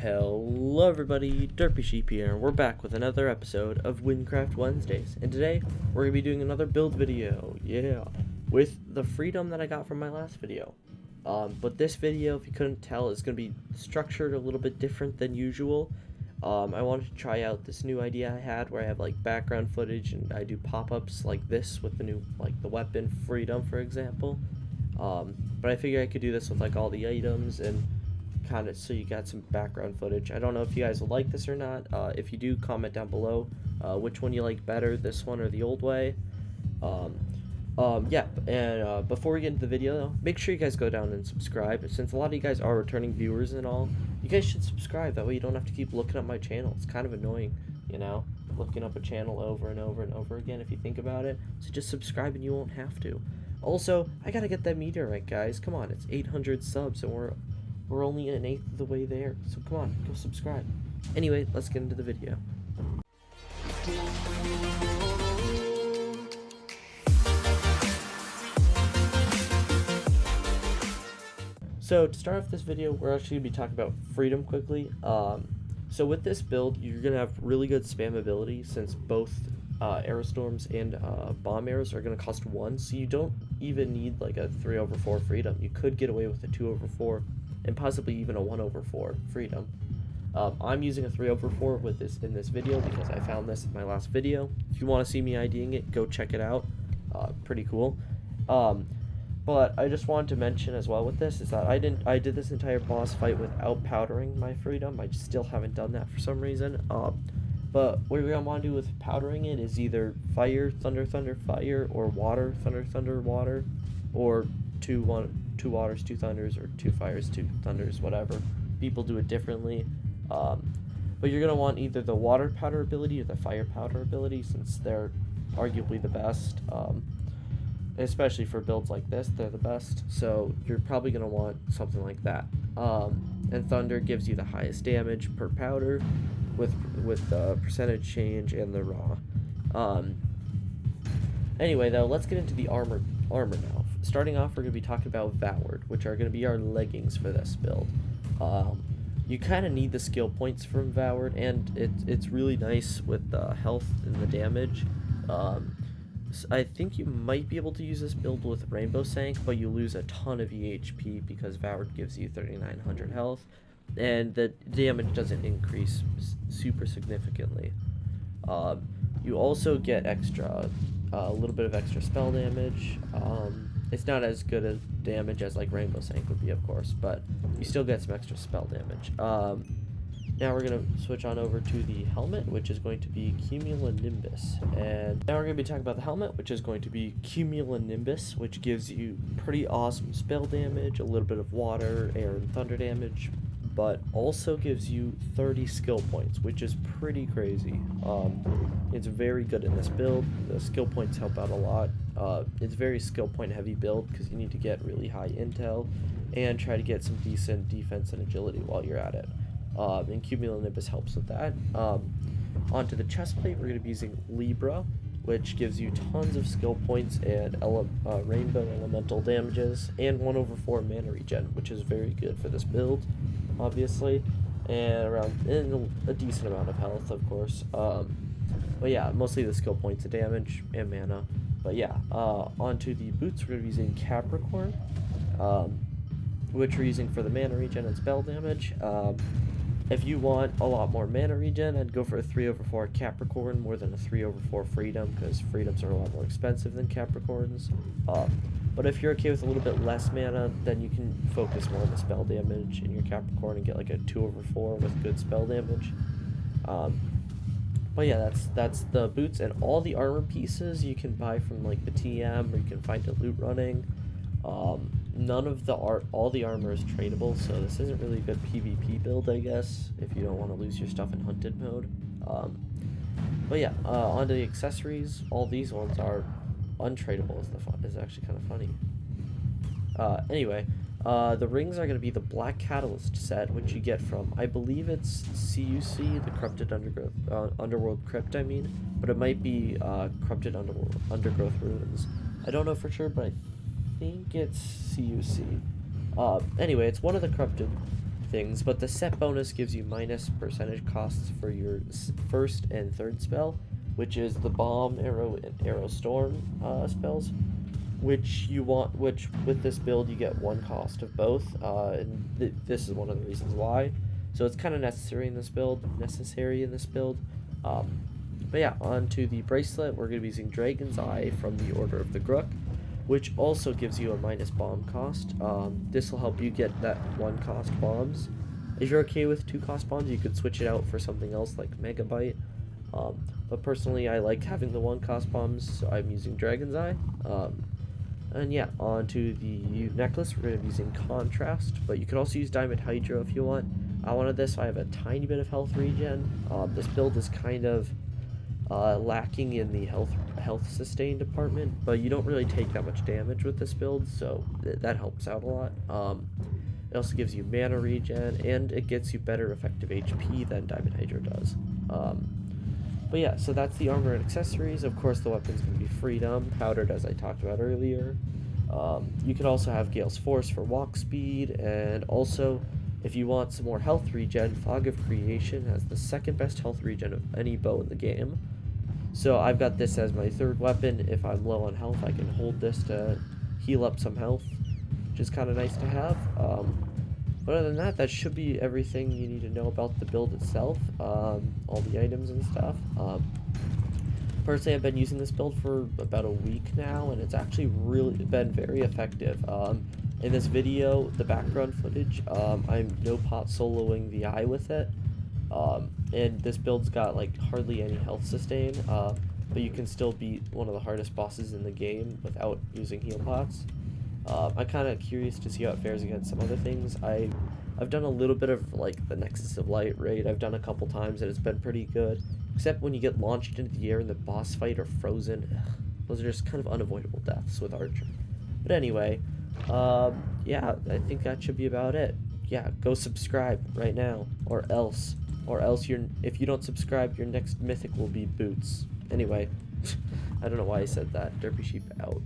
Hello everybody, Derpy Sheep here, and we're back with another episode of Wynncraft Wednesdays, and today we're going to be doing another build video, with the freedom that I got from my last video. But this video, if you couldn't tell, is going to be structured a little bit different than usual. I wanted to try out this new idea I had where I have like background footage and I do pop-ups like this with the new, like the weapon freedom, for example. But I figured I could do this with like all the items and kind of so you got some background footage. I don't know if you guys will like this or not. If you do, comment down below which one you like better, this one or the old way. Before we get into the video though, make sure you guys go down and subscribe. Since a lot of you guys are returning viewers and all, you guys should subscribe. That way you don't have to keep looking up my channel. It's kind of annoying, you know, looking up a channel over and over and over again if you think about it. So just subscribe and you won't have to. Also, I gotta get that meteorite, guys. Come on, it's 800 subs and we're only an eighth of the way there, so come on, go subscribe. Anyway, let's get into the video. So to start off this video, we're actually going to be talking about freedom quickly. So with this build, you're going to have really good spammability since both Aerostorms and bomb arrows are going to cost 1, so you don't even need like a 3/4 freedom. You could get away with a 2/4 and possibly even a 1/4 freedom. I'm using a 3/4 with this in this video because I found this in my last video. If you want to see me IDing it, go check it out. Pretty cool. But I just wanted to mention as well with this is that I did this entire boss fight without powdering my freedom. I just still haven't done that for some reason. But what we're gonna want to do with powdering it is either fire, thunder, thunder, fire, or water, thunder, thunder, water, or two waters, 2 thunders, or 2 fires, 2 thunders, whatever. People do it differently. But you're gonna want either the water powder ability or the fire powder ability since they're arguably the best. Especially for builds like this, they're the best. So you're probably gonna want something like that. And thunder gives you the highest damage per powder with the percentage change and the raw. Anyway though, let's get into the armor now. Starting off, we're going to be talking about Voward, which are going to be our leggings for this build. You kind of need the skill points from Voward, and it's really nice with the health and the damage. I think you might be able to use this build with Rainbow Sank, but you lose a ton of EHP because Voward gives you 3,900 health, and the damage doesn't increase super significantly. You also get a little bit of extra spell damage. It's not as good a damage as like Rainbow Sank would be, of course, but you still get some extra spell damage. Now we're going to switch on over to the helmet, which is going to be Cumulonimbus. And now we're going to be talking about the helmet, which is going to be Cumulonimbus, which gives you pretty awesome spell damage, a little bit of water, air, and thunder damage, but also gives you 30 skill points, which is pretty crazy. It's very good in this build. The skill points help out a lot. It's very skill point heavy build because you need to get really high intel and try to get some decent defense and agility while you're at it. And Cumulonimbus helps with that. Onto the chest plate, we're going to be using Libra, which gives you tons of skill points and rainbow elemental damages, and 1/4 mana regen, which is very good for this build, obviously, and a decent amount of health, of course. But yeah, mostly the skill points of damage and mana. But yeah, onto the boots, we're going to be using Capricorn, which we're using for the mana regen and spell damage. If you want a lot more mana regen, I'd go for a 3/4 Capricorn more than a 3/4 Freedom, because Freedoms are a lot more expensive than Capricorns. But if you're okay with a little bit less mana, then you can focus more on the spell damage in your Capricorn and get like a 2/4 with good spell damage. But yeah, that's the boots, and all the armor pieces you can buy from like the TM, or you can find at loot running. All the armor is tradable, so this isn't really a good PvP build, I guess, if you don't want to lose your stuff in hunted mode. But yeah, onto the accessories. All these ones are untradable. Is actually kind of funny. Anyway, the rings are going to be the Black Catalyst set, which you get from, I believe it's CUC, the Corrupted Underworld Crypt, I mean, but it might be Corrupted Undergrowth Ruins. I don't know for sure, but I think it's CUC. Anyway, it's one of the corrupted things, but the set bonus gives you minus percentage costs for your first and third spell, which is the bomb, arrow, and arrow storm spells, which with this build you get one cost of both, and this is one of the reasons why. So it's kind of necessary in this build. But yeah, on to the bracelet. We're going to be using Dragon's Eye from the Order of the Grook, which also gives you a minus bomb cost. This will help you get that one cost bombs. If you're okay with 2 cost bombs, you could switch it out for something else like Megabyte. But personally, I like having the 1 cost bombs, so I'm using Dragon's Eye. And yeah, on to the necklace. We're going to be using Contrast, but you could also use Diamond Hydra if you want. I wanted this, so I have a tiny bit of health regen. This build is kind of lacking in the health sustain department, but you don't really take that much damage with this build, so that helps out a lot. It also gives you mana regen, and it gets you better effective HP than Diamond Hydra does. But yeah, so that's the armor and accessories. Of course, the weapon's going to be Freedom, powdered as I talked about earlier. You could also have Gale's Force for walk speed, and also, if you want some more health regen, Fog of Creation has the 2nd best health regen of any bow in the game. So I've got this as my 3rd weapon. If I'm low on health, I can hold this to heal up some health, which is kind of nice to have. But other than that, that should be everything you need to know about the build itself, all the items and stuff. Personally, I've been using this build for about a week now, and it's actually really been very effective. In this video, the background footage, I'm no pot soloing the eye with it, and this build's got like hardly any health sustain, but you can still beat one of the hardest bosses in the game without using heal pots. I'm kind of curious to see how it fares against some other things. I've done a little bit of like the Nexus of Light raid. I've done a couple times and it's been pretty good, except when you get launched into the air in the boss fight or frozen. Those are just kind of unavoidable deaths with Archer. But anyway, yeah, I think that should be about it. Yeah, go subscribe right now, or else if you don't subscribe, your next mythic will be Boots. Anyway, I don't know why I said that. Derpy Sheep out.